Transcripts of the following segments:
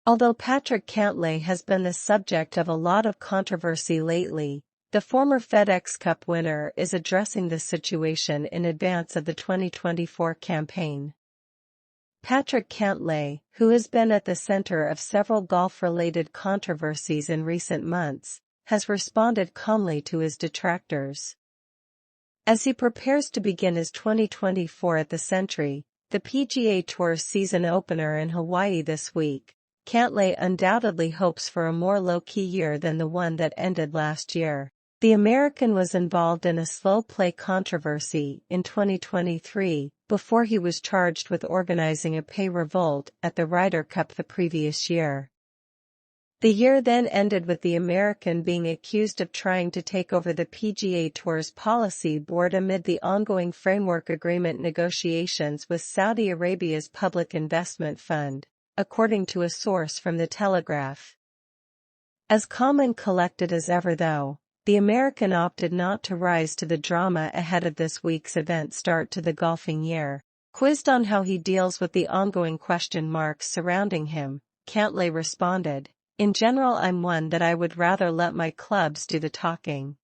Although Patrick Cantlay has been the subject of a lot of controversy lately, the former FedEx Cup winner is addressing the situation in advance of the 2024 campaign. Patrick Cantlay, who has been at the center of several golf-related controversies in recent months, has responded calmly to his detractors. As he prepares to begin his 2024 at the Century, the PGA Tour season opener in Hawaii this week, Cantlay undoubtedly hopes for a more low-key year than the one that ended last year. The American was involved in a slow play controversy in 2023 before he was charged with organizing a pay revolt at the Ryder Cup the previous year. The year then ended with the American being accused of trying to take over the PGA Tour's policy board amid the ongoing framework agreement negotiations with Saudi Arabia's Public Investment Fund, according to a source from The Telegraph. As calm and collected as ever though, the American opted not to rise to the drama ahead of this week's event start to the golfing year. Quizzed on how he deals with the ongoing question marks surrounding him, Cantlay responded, "In general, I'm one that I would rather let my clubs do the talking.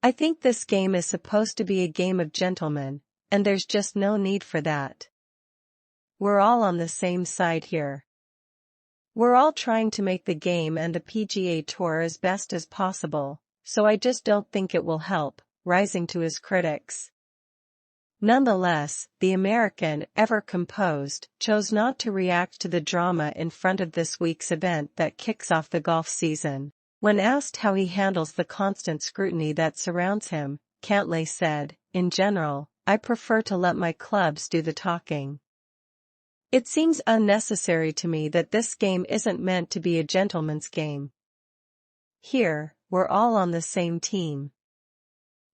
I think this game is supposed to be a game of gentlemen, and there's just no need for that. We're all on the same side here. We're all trying to make the game and the PGA Tour as best as possible, so I just don't think it will help," rising to his critics. Nonetheless, the American, ever composed, chose not to react to the drama in front of this week's event that kicks off the golf season. When asked how he handles the constant scrutiny that surrounds him, Cantlay said, "In general, I prefer to let my clubs do the talking. It seems unnecessary to me that this game isn't meant to be a gentleman's game. Here, we're all on the same team.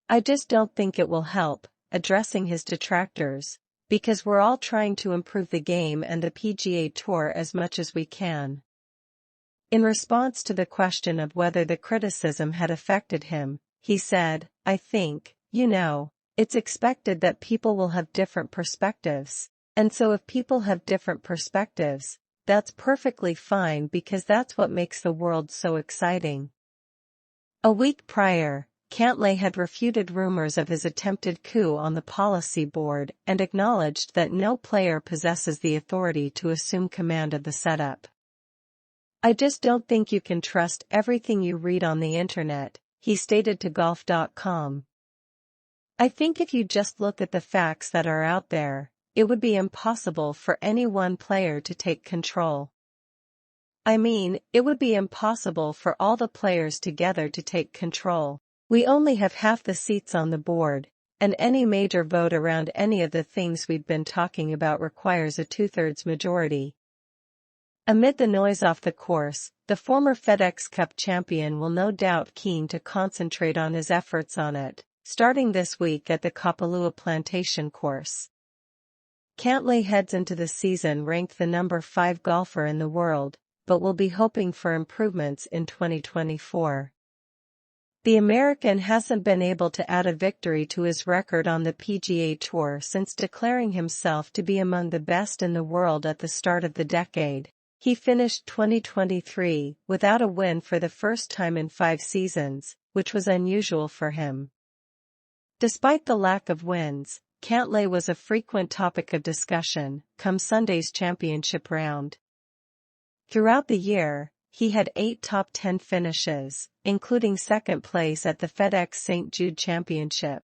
I just don't think it will help," addressing his detractors, "because we're all trying to improve the game and the PGA Tour as much as we can." In response to the question of whether the criticism had affected him, he said, "I think, it's expected that people will have different perspectives. And so if people have different perspectives, that's perfectly fine because that's what makes the world so exciting." A week prior, Cantlay had refuted rumors of his attempted coup on the policy board and acknowledged that no player possesses the authority to assume command of the setup. "I just don't think you can trust everything you read on the internet," he stated to golf.com. "I think if you just look at the facts that are out there, it would be impossible for any one player to take control. I mean, it would be impossible for all the players together to take control. We only have half the seats on the board, and any major vote around any of the things we've been talking about requires a 2/3 majority." Amid the noise off the course, the former FedEx Cup champion will no doubt keen to concentrate on his efforts on it, starting this week at the Kapalua Plantation course. Cantlay heads into the season ranked the number 5 golfer in the world, but will be hoping for improvements in 2024. The American hasn't been able to add a victory to his record on the PGA Tour since declaring himself to be among the best in the world at the start of the decade. He finished 2023 without a win for the first time in 5 seasons, which was unusual for him. Despite the lack of wins, Cantlay was a frequent topic of discussion come Sunday's championship round. Throughout the year, he had 8 top 10 finishes, including second place at the FedEx St. Jude Championship.